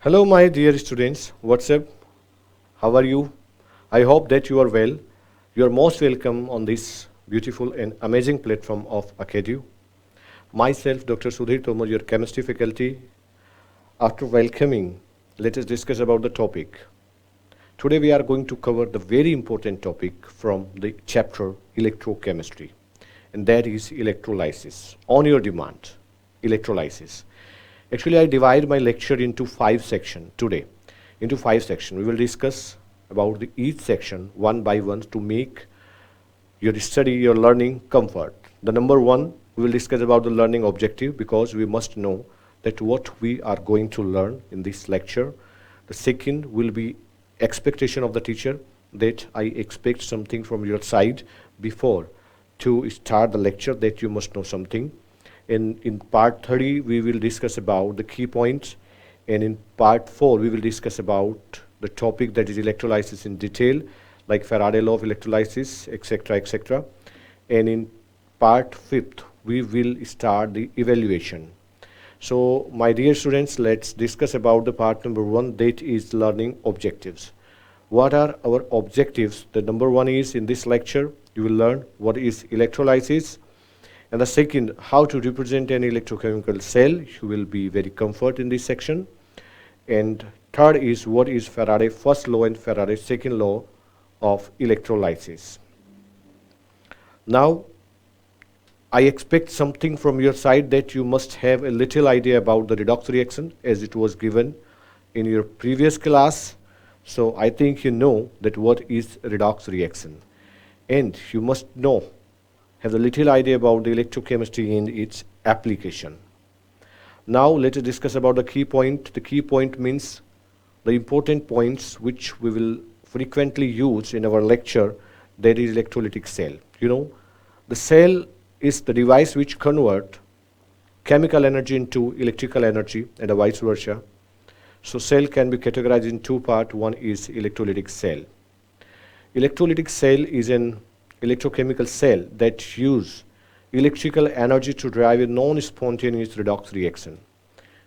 Hello, my dear students. What's up? How are you? I hope that you are well. You are most welcome on this beautiful and amazing platform of Acadew. Myself, Dr. Sudhir Tomar, your chemistry faculty. After welcoming, let us discuss about the topic. Today we are going to cover the very important topic from the chapter electrochemistry, and that is electrolysis. On your demand, electrolysis. Actually, I divide my lecture into 5 sections today. Into 5 sections, we will discuss about each section one by one to make your study, your learning comfort. The number one, we will discuss about the learning objective because we must know that what we are going to learn in this lecture. The second will be expectation of the teacher, that I expect something from your side before to start the lecture, that you must know something. In part 30, we will discuss about the key points, and in part 4, we will discuss about the topic that is electrolysis in detail, like Faraday law of electrolysis, etc., etc. And in part 5th, we will start the evaluation. So, my dear students, let's discuss about the part number 1, that is learning objectives. What are our objectives? The number 1 is, in this lecture, you will learn what is electrolysis. And the second, how to represent an electrochemical cell. You will be very comfort in this section. And third is, what is Faraday's first law and Faraday's second law of electrolysis. Now, I expect something from your side, that you must have a little idea about the redox reaction as it was given in your previous class. So I think you know that what is redox reaction. And you must know, have a little idea about the electrochemistry and its application. Now let us discuss about the key point. The key point means the important points which we will frequently use in our lecture, that is electrolytic cell. You know, the cell is the device which convert chemical energy into electrical energy and vice versa. So cell can be categorized in two parts. One is electrolytic cell. Electrolytic cell is an electrochemical cell that use electrical energy to drive a non-spontaneous redox reaction.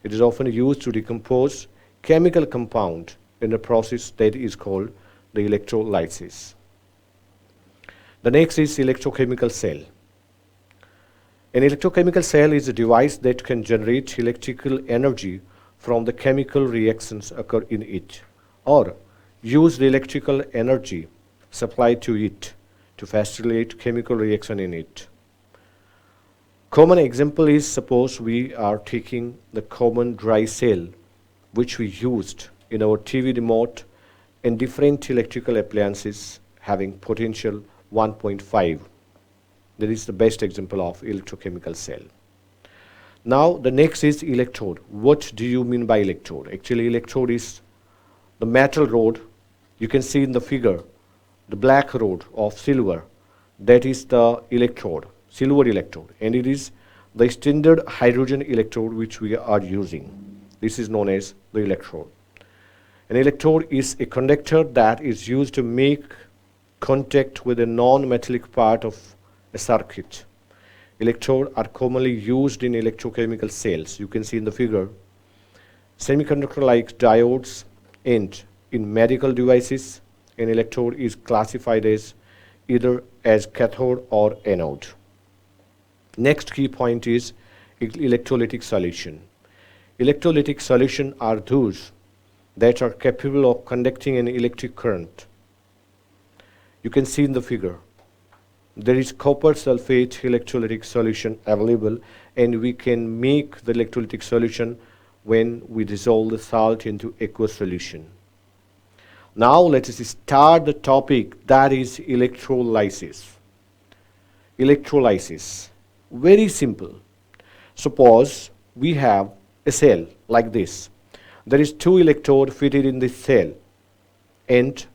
It is often used to decompose chemical compound in a process that is called the electrolysis. The next is electrochemical cell. An electrochemical cell is a device that can generate electrical energy from the chemical reactions occur in it, or use the electrical energy supplied to it to facilitate chemical reaction in it. Common example is, suppose we are taking the common dry cell which we used in our TV remote and different electrical appliances having potential 1.5. That is the best example of electrochemical cell. Now the next is electrode. What do you mean by electrode? Actually, electrode is the metal rod. You can see in the figure the black rod of silver, that is the electrode, silver electrode, and it is the standard hydrogen electrode which we are using. This is known as the electrode. An electrode is a conductor that is used to make contact with a non-metallic part of a circuit. Electrodes are commonly used in electrochemical cells. You can see in the figure semiconductor like diodes, and in medical devices an electrode is classified as either as cathode or anode. Next key point is electrolytic solution. Electrolytic solution are those that are capable of conducting an electric current. You can see in the figure there is copper sulfate electrolytic solution available, and we can make the electrolytic solution when we dissolve the salt into aqueous solution. Now let us start the topic, that is electrolysis. Electrolysis, very simple. Suppose we have a cell like this. There is 2 electrodes fitted in this cell, and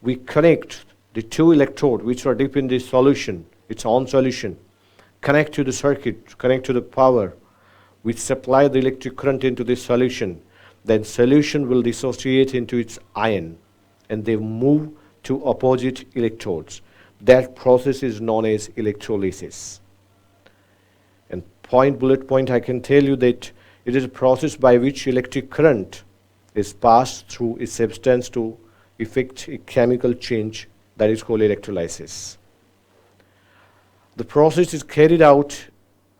we connect the 2 electrodes which are deep in this solution, its own solution, connect to the circuit, connect to the power, we supply the electric current into this solution. Then solution will dissociate into its ion, and they move to opposite electrodes. That process is known as electrolysis. And bullet point, I can tell you that it is a process by which electric current is passed through a substance to effect a chemical change that is called electrolysis. The process is carried out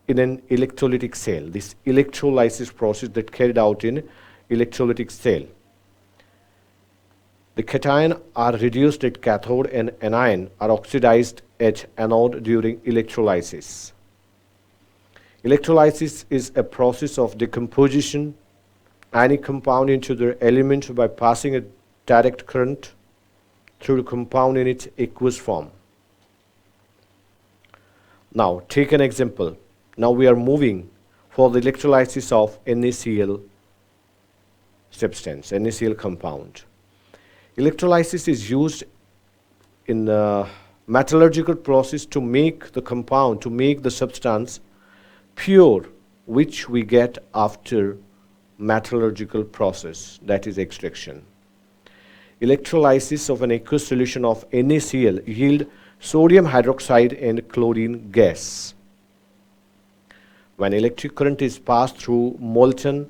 in an electrolytic cell. This electrolysis process that carried out in electrolytic cell. The cation are reduced at cathode and anion are oxidized at anode during electrolysis. Electrolysis is a process of decomposition any compound into their elements by passing a direct current through the compound in its aqueous form. Now, take an example. Now we are moving for the electrolysis of NaCl substance, NaCl compound. Electrolysis is used in a metallurgical process to make the compound, to make the substance pure, which we get after metallurgical process, that is extraction. Electrolysis of an aqueous solution of NaCl yield sodium hydroxide and chlorine gas. When electric current is passed through molten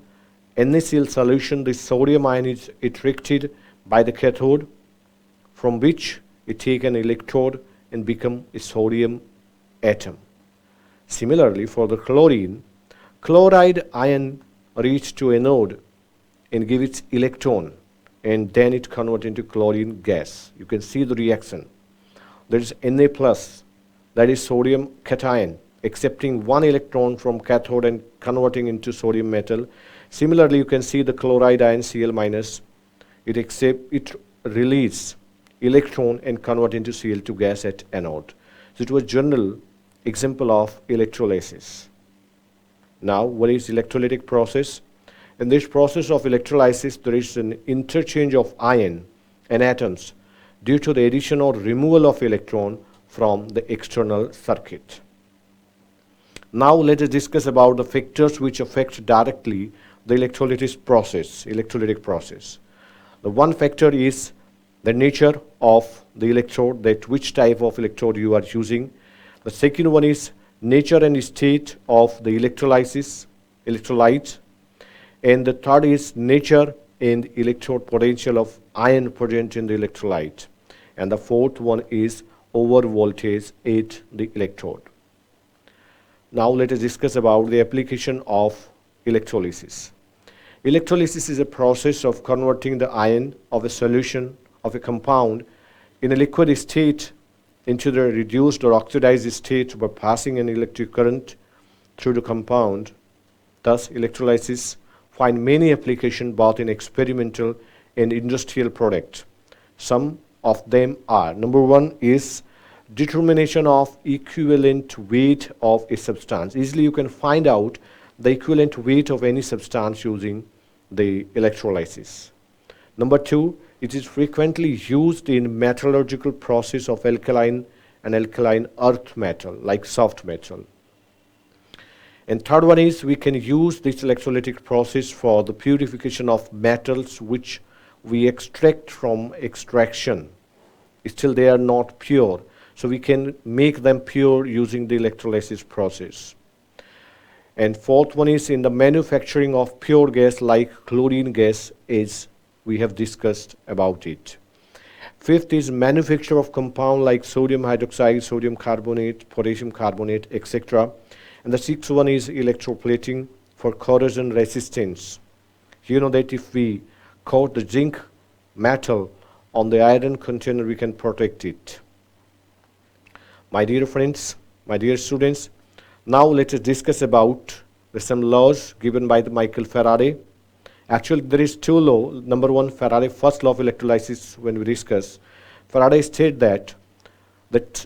NaCl solution, the sodium ion is attracted by the cathode, from which it takes an electrode and become a sodium atom. Similarly, for the chlorine, chloride ion reach to anode and give its electron, and then it converts into chlorine gas. You can see the reaction. There is Na plus, that is sodium cation, accepting one electron from cathode and converting into sodium metal. Similarly, you can see the chloride ion Cl minus, it release electron and convert into Cl2 gas at anode. So it was general example of electrolysis. Now, what is electrolytic process? In this process of electrolysis, there is an interchange of ion and atoms due to the addition or removal of electron from the external circuit. Now let us discuss about the factors which affect directly the electrolytic process. The one factor is the nature of the electrode, that which type of electrode you are using. The second one is nature and state of the electrolyte. And the third is nature and electrode potential of ion present in the electrolyte. And the fourth one is over voltage at the electrode. Now let us discuss about the application of electrolysis. Electrolysis is a process of converting the ion of a solution of a compound in a liquid state into the reduced or oxidized state by passing an electric current through the compound. Thus, electrolysis finds many applications both in experimental and industrial products. Some of them are: number one is determination of equivalent weight of a substance. Easily you can find out the equivalent weight of any substance using the electrolysis. Number two, it is frequently used in metallurgical process of alkaline and alkaline earth metal like soft metal. And third one is we can use this electrolytic process for the purification of metals which we extract from extraction. Still they are not pure, so we can make them pure using the electrolysis process. And fourth one is in the manufacturing of pure gas like chlorine gas, as we have discussed about it. Fifth is manufacture of compound like sodium hydroxide, sodium carbonate, potassium carbonate, etc. And the sixth one is electroplating for corrosion resistance. You know that if we coat the zinc metal on the iron container, we can protect it. My dear friends, my dear students, now let us discuss about some laws given by the Michael Faraday. Actually, there is two laws. Number one, Faraday first law of electrolysis. When we discuss, Faraday stated that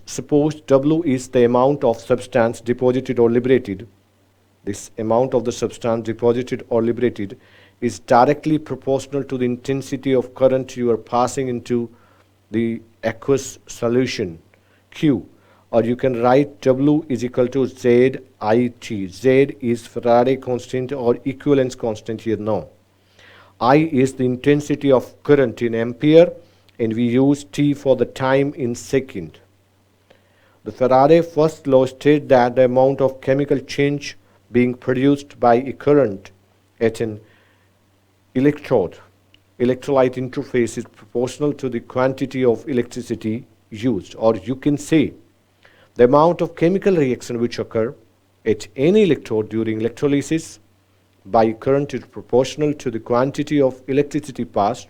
suppose W is the amount of substance deposited or liberated. This amount of the substance deposited or liberated is directly proportional to the intensity of current you are passing into the aqueous solution Q. Or you can write W is equal to ZIT. Z is Faraday constant or equivalence constant here now. I is the intensity of current in ampere, and we use T for the time in second. The Faraday first law states that the amount of chemical change being produced by a current at an electrode electrolyte interface is proportional to the quantity of electricity used, or you can say the amount of chemical reaction which occur at any electrode during electrolysis by current is proportional to the quantity of electricity passed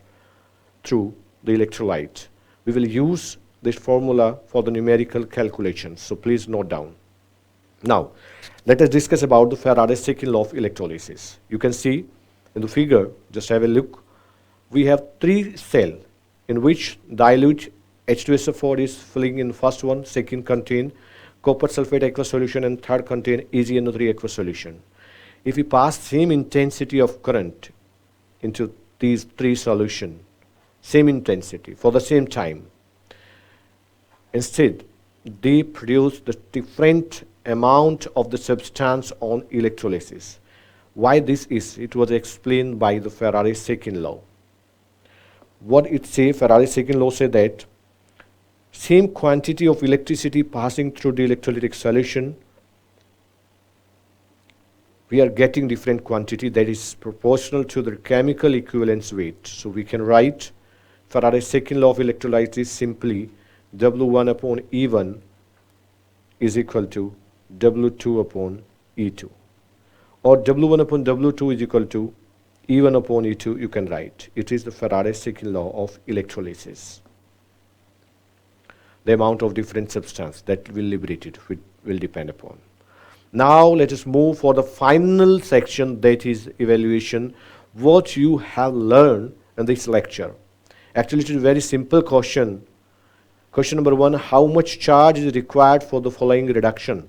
through the electrolyte. We will use this formula for the numerical calculations, so please note down. Now, let us discuss about the Faraday's second law of electrolysis. You can see in the figure, just have a look. We have three cells in which dilute H2SO4 is filling in first one, second contain copper sulfate aqueous solution, and third contain AgNO3 aqueous solution. If we pass same intensity of current into these three solutions, same intensity for the same time, instead they produce the different amount of the substance on electrolysis. Why this is? It was explained by the Faraday's second law. What it says, Faraday's second law says that same quantity of electricity passing through the electrolytic solution, we are getting different quantity that is proportional to the chemical equivalence weight. So we can write Faraday's second law of electrolysis simply W1 upon E1 is equal to W2 upon E2, or W1 upon W2 is equal to E1 upon E2. You can write it is the Faraday's second law of electrolysis. The amount of different substance that will liberate it will depend upon. Now let us move for the final section, that is evaluation. What you have learned in this lecture. Actually, it is a very simple question. Question number 1, how much charge is required for the following reduction?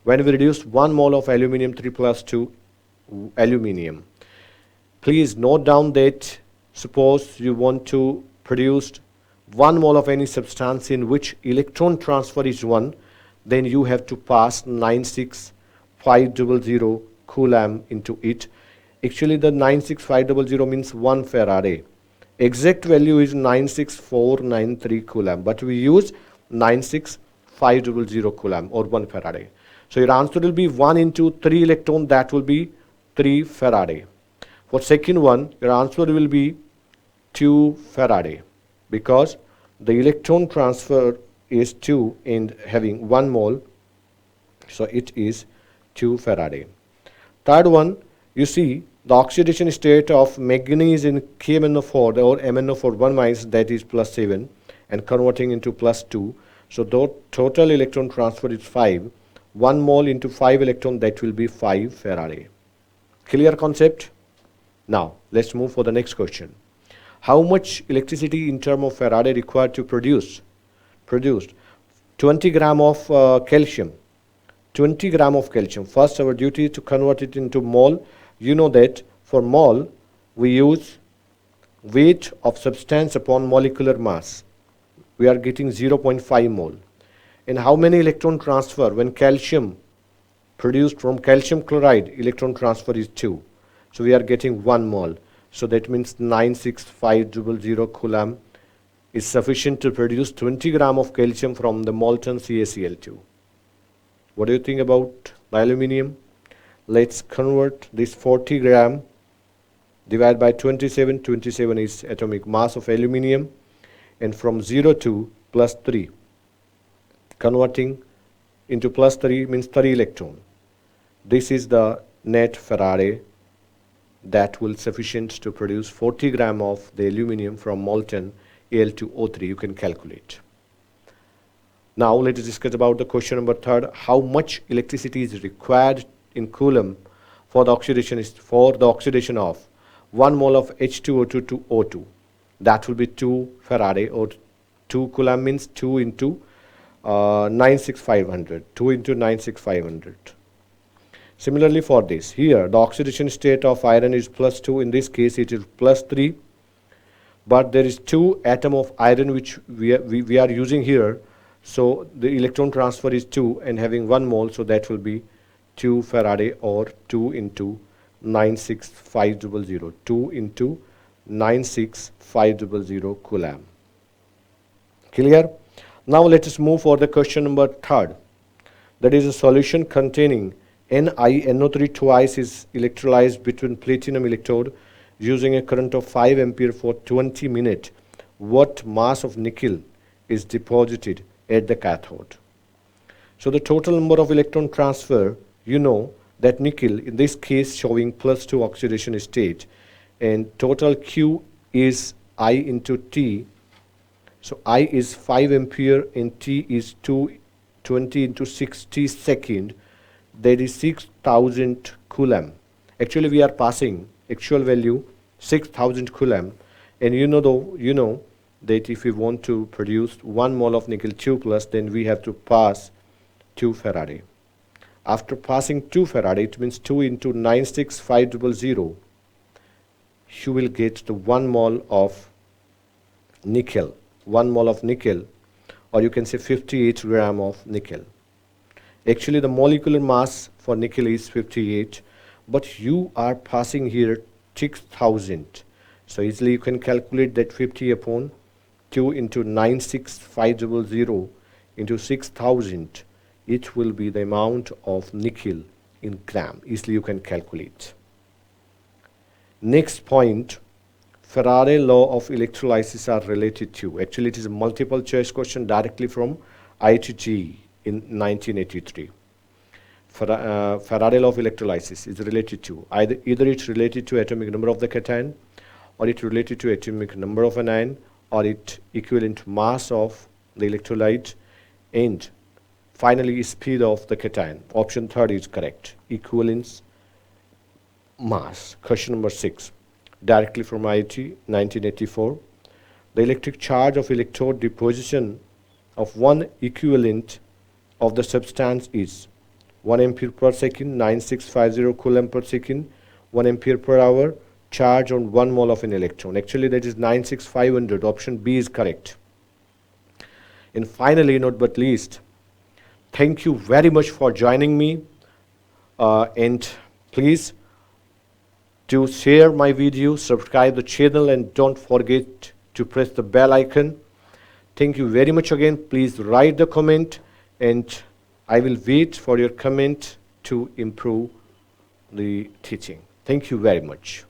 When we reduce 1 mole of aluminium 3 plus 2 aluminium, please note down that suppose you want to produce 1 mole of any substance in which electron transfer is 1, then you have to pass 96500 Coulomb into it. Actually, the 96500 means 1 Faraday. Exact value is 96493 Coulomb, but we use 96500 Coulomb or 1 Faraday. So your answer will be 1 into 3 electron, that will be 3 Faraday. For second one, your answer will be 2 Faraday, because the electron transfer is 2 and having 1 mole, so it is 2 Faraday. Third one, you see the oxidation state of manganese in KMnO4 or MnO4 1 minus, that is plus 7 and converting into plus 2. So the total electron transfer is 5. 1 mole into 5 electron, that will be 5 Faraday. Clear concept? Now let's move for the next question. How much electricity in terms of Faraday required to produce? Produced 20 gram of calcium. 20 gram of calcium. First, our duty is to convert it into mole. You know that for mole, we use weight of substance upon molecular mass. We are getting 0.5 mole. And how many electron transfer when calcium produced from calcium chloride? Electron transfer is 2. So we are getting 1 mole. So that means 96500 Coulomb is sufficient to produce 20 gram of calcium from the molten CaCl2. What do you think about the aluminium? Let's convert this 40 gram divided by 27. 27 is atomic mass of aluminium, and from 0 to plus 3. Converting into plus 3 means 3 electron. This is the net Faraday that will sufficient to produce 40 gram of the aluminium from molten Al2O3. You can calculate. Now let us discuss about the question number 3. How much electricity is required in Coulomb for the oxidation of 1 mole of H2O2 to O2? That will be 2 Faraday, or 2 Coulomb means 2 into 96500. 2 into 96500. Similarly for this, here the oxidation state of iron is plus 2. In this case it is plus 3. But there is 2 atom of iron which we are using here. So the electron transfer is 2 and having 1 mole, so that will be 2 Faraday, or 2 into 96500. 2 into 96500 Coulomb. Clear? Now let us move for the question number 3. That is a solution containing NiNO3 twice is electrolyzed between platinum electrode using a current of 5 ampere for 20 minutes, what mass of nickel is deposited at the cathode? So the total number of electron transfer, you know that nickel, in this case showing +2 oxidation state, and total Q is I into T. So I is 5 ampere and T is 220 into 60 second, that is 6000 coulomb. Actually we are passing actual value 6000 coulomb, and you know that if we want to produce 1 mole of nickel 2 plus, then we have to pass 2 Faraday. After passing 2 Faraday, it means 2 into 96500, you will get the 1 mole of nickel, 1 mole of nickel, or you can say 58 gram of nickel. Actually the molecular mass for nickel is 58, but you are passing here 6000. So easily you can calculate that 50 upon 2 into 96500 into 6000. It will be the amount of nickel in gram. Easily you can calculate. Next point, Faraday law of electrolysis are related to. Actually it is a multiple choice question directly from IIT in 1983. Faraday law of electrolysis is related to either it's related to atomic number of the cation, or it related to atomic number of anion, or it equivalent mass of the electrolyte, and finally speed of the cation. Option 3 is correct. Equivalence mass. Question number 6, directly from IIT 1984. The electric charge of electrode deposition of one equivalent of the substance is 1 ampere per second, 9650 coulomb per second, 1 ampere per hour, charge on 1 mole of an electron. Actually that is 96500. Option B is correct. And finally, not but least, thank you very much for joining me, and please do share my video, subscribe the channel, and don't forget to press the bell icon. Thank you very much again. Please write the comment, and I will wait for your comment to improve the teaching. Thank you very much.